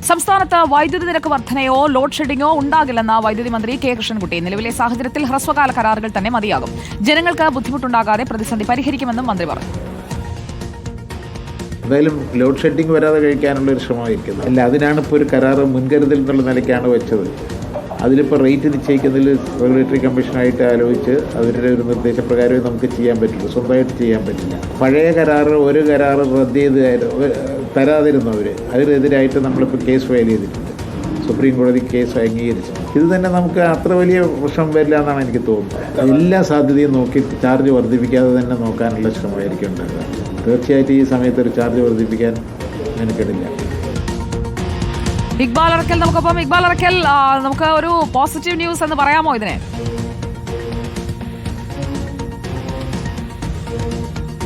സംസ്ഥാനത്ത് വൈദ്യുതി നിരക്ക് വർധനയോ ലോഡ് ഷെഡിങ്ങോ ഉണ്ടാകില്ലെന്ന വൈദ്യുതി മന്ത്രി കെ കൃഷ്ണൻകുട്ടി. നിലവിലെ സാഹചര്യത്തിൽ ഹ്രസ്വകാല കരാറുകൾ തന്നെ മതിയാകും. ജനങ്ങൾക്ക് ബുദ്ധിമുട്ടുണ്ടാകാതെ പ്രതിസന്ധി പരിഹരിക്കുമെന്നും മന്ത്രി പറഞ്ഞു. എന്തായാലും ലോഡ് ഷെഡിങ് വരാതെ കഴിക്കാനുള്ള ഒരു ശ്രമമായിരിക്കുന്നത് അല്ല. അതിനാണ് ഇപ്പോൾ ഒരു കരാർ മുൻകരുതൽ എന്നുള്ള നിലയ്ക്കാണ് വെച്ചത്. അതിലിപ്പോൾ റേറ്റ് നിശ്ചയിക്കുന്നതിൽ റെഗുലേറ്ററി കമ്മീഷനായിട്ട് ആലോചിച്ച് അവരുടെ ഒരു നിർദ്ദേശപ്രകാരമേ നമുക്ക് ചെയ്യാൻ പറ്റുള്ളൂ, സ്വന്തമായിട്ട് ചെയ്യാൻ പറ്റില്ല. പഴയ ഒരു കരാർ റദ്ദ് ചെയ്ത് തരാതിരുന്നവർ അതിനെതിരായിട്ട് നമ്മളിപ്പോൾ കേസ് ഫയൽ ചെയ്തിട്ടുണ്ട്. സുപ്രീം കോടതി കേസ് അംഗീകരിച്ചു. ഇത് തന്നെ നമുക്ക് അത്ര വലിയ പ്രശ്നം വരില്ല എന്നാണ് എനിക്ക് തോന്നുന്നത്. എല്ലാ സാധ്യതയും നോക്കി ചാർജ് വർദ്ധിപ്പിക്കാതെ തന്നെ നോക്കാനുള്ള ശ്രമമായിരിക്കും ഉണ്ടാകുക. തീർച്ചയായിട്ടും ഈ സമയത്ത് ഒരു ചാർജ് വർദ്ധിപ്പിക്കാൻ മെനക്കെടില്ല. ഇക്ബാൽ അറക്കൽ നമുക്കൊപ്പം. ഇക്ബാൽ അറക്കൽ, നമുക്ക് ഒരു പോസിറ്റീവ് ന്യൂസ് എന്ന് പറയാമോ ഇതിനെ?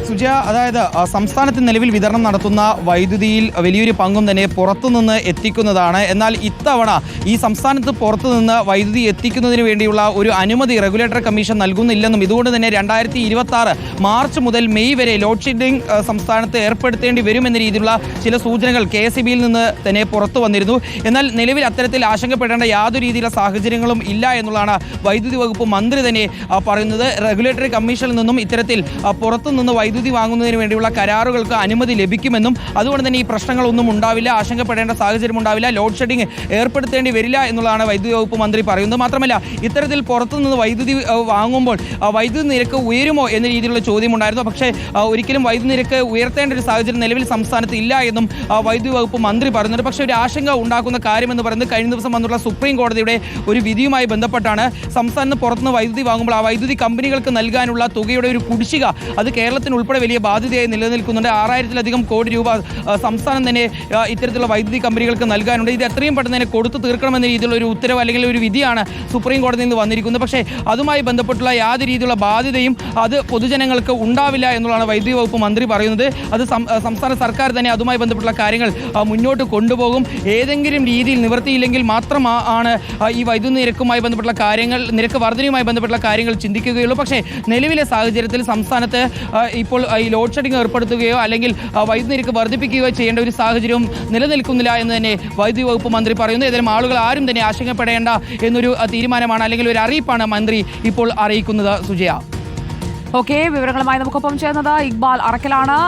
സുജയ, അതായത് സംസ്ഥാനത്ത് നിലവിൽ വിതരണം നടത്തുന്ന വൈദ്യുതിയിൽ വലിയൊരു പങ്കും തന്നെ പുറത്തുനിന്ന് എത്തിക്കുന്നതാണ്. എന്നാൽ ഇത്തവണ ഈ സംസ്ഥാനത്ത് പുറത്തുനിന്ന് വൈദ്യുതി എത്തിക്കുന്നതിന് വേണ്ടിയുള്ള ഒരു അനുമതി റെഗുലേറ്ററി കമ്മീഷൻ നൽകുന്നില്ലെന്നും ഇതുകൊണ്ട് തന്നെ 2026 മാർച്ച് മുതൽ മെയ് വരെ ലോഡ് ഷെഡിംഗ് സംസ്ഥാനത്ത് ഏർപ്പെടുത്തേണ്ടി വരുമെന്ന രീതിയിലുള്ള ചില സൂചനകൾ KSEBയിൽ നിന്ന് തന്നെ പുറത്തു വന്നിരുന്നു. എന്നാൽ നിലവിൽ അത്തരത്തിൽ ആശങ്കപ്പെടേണ്ട യാതൊരു രീതിയിലുള്ള സാഹചര്യങ്ങളും ഇല്ല എന്നുള്ളതാണ് വൈദ്യുതി വകുപ്പ് മന്ത്രി തന്നെ പറയുന്നത്. റെഗുലേറ്ററി കമ്മീഷനിൽ നിന്നും ഇത്തരത്തിൽ പുറത്തുനിന്ന് വൈദ്യുതി വാങ്ങുന്നതിന് വേണ്ടിയുള്ള കരാറുകൾക്ക് അനുമതി ലഭിക്കുമെന്നും അതുകൊണ്ട് തന്നെ ഈ പ്രശ്നങ്ങളൊന്നും ഉണ്ടാവില്ല, ആശങ്കപ്പെടേണ്ട സാഹചര്യം ഉണ്ടാവില്ല, ലോഡ് ഷെഡിംഗ് ഏർപ്പെടുത്തേണ്ടി വരില്ല എന്നുള്ളതാണ് വൈദ്യുതി വകുപ്പ് മന്ത്രി പറയുന്നത്. മാത്രമല്ല, ഇത്തരത്തിൽ പുറത്തുനിന്ന് വൈദ്യുതി വാങ്ങുമ്പോൾ വൈദ്യുതി നിരക്ക് ഉയരുമോ എന്ന രീതിയിലുള്ള ചോദ്യം ഉണ്ടായിരുന്നു. പക്ഷേ ഒരിക്കലും വൈദ്യുതി നിരക്ക് ഉയർത്തേണ്ട ഒരു സാഹചര്യം നിലവിൽ സംസ്ഥാനത്ത് ഇല്ല എന്നും വൈദ്യുതി വകുപ്പ് മന്ത്രി പറയുന്നുണ്ട്. പക്ഷേ ഒരു ആശങ്ക ഉണ്ടാക്കുന്ന കാര്യമെന്ന് പറയുന്നത് കഴിഞ്ഞ ദിവസം വന്നുള്ള സുപ്രീം കോടതിയുടെ ഒരു വിധിയുമായി ബന്ധപ്പെട്ടാണ്. സംസ്ഥാനത്ത് പുറത്തുനിന്ന് വൈദ്യുതി വാങ്ങുമ്പോൾ ആ വൈദ്യുതി കമ്പനികൾക്ക് നൽകാനുള്ള തുകയുടെ ഒരു കുടിശ്ശിക അത് കേരളത്തിന് ഉൾപ്പെടെ വലിയ ബാധ്യതയായി നിലനിൽക്കുന്നുണ്ട്. 6000-ലധികം കോടി രൂപ സംസ്ഥാനം തന്നെ ഇത്തരത്തിലുള്ള വൈദ്യുതി കമ്പനികൾക്ക് നൽകാനുണ്ട്. ഇത് എത്രയും പെട്ടെന്ന് തന്നെ കൊടുത്തു തീർക്കണമെന്ന രീതിയിലുള്ള ഒരു ഉത്തരവ് അല്ലെങ്കിൽ ഒരു വിധിയാണ് സുപ്രീം കോടതിയിൽ നിന്ന് വന്നിരിക്കുന്നത്. പക്ഷേ അതുമായി ബന്ധപ്പെട്ടുള്ള യാതൊരു രീതിയിലുള്ള ബാധ്യതയും അത് പൊതുജനങ്ങൾക്ക് ഉണ്ടാവില്ല എന്നുള്ളതാണ് വൈദ്യുതി വകുപ്പ് മന്ത്രി പറയുന്നത്. അത് സംസ്ഥാന സർക്കാർ തന്നെ അതുമായി ബന്ധപ്പെട്ടുള്ള കാര്യങ്ങൾ മുന്നോട്ട് കൊണ്ടുപോകും. ഏതെങ്കിലും രീതിയിൽ നിവൃത്തിയില്ലെങ്കിൽ മാത്രമാണ് ഈ വൈദ്യുതി നിരക്കുമായി ബന്ധപ്പെട്ടുള്ള കാര്യങ്ങൾ, നിരക്ക് വർധനയുമായി ബന്ധപ്പെട്ടുള്ള കാര്യങ്ങൾ ചിന്തിക്കുകയുള്ളൂ. പക്ഷേ നിലവിലെ സാഹചര്യത്തിൽ സംസ്ഥാനത്ത് ഇപ്പോൾ ഈ ലോഡ് ഷെഡിംഗ് ഏർപ്പെടുത്തുകയോ അല്ലെങ്കിൽ വൈദ്യുതി നിരക്ക് വർദ്ധിപ്പിക്കുകയോ ചെയ്യേണ്ട ഒരു സാഹചര്യവും നിലനിൽക്കുന്നില്ല എന്ന് തന്നെ വൈദ്യുതി വകുപ്പ് മന്ത്രി പറയുന്നു. ഏതായാലും ആളുകൾ ആരും തന്നെ ആശങ്കപ്പെടേണ്ട എന്നൊരു തീരുമാനമാണ് അല്ലെങ്കിൽ ഒരു അറിയിപ്പാണ് മന്ത്രി ഇപ്പോൾ അറിയിക്കുന്നത്. സുജയ, ഓക്കെ, വിവരങ്ങളുമായി നമുക്കൊപ്പം ചേർന്നത് ഇക്ബാൽ അറക്കലാണ്.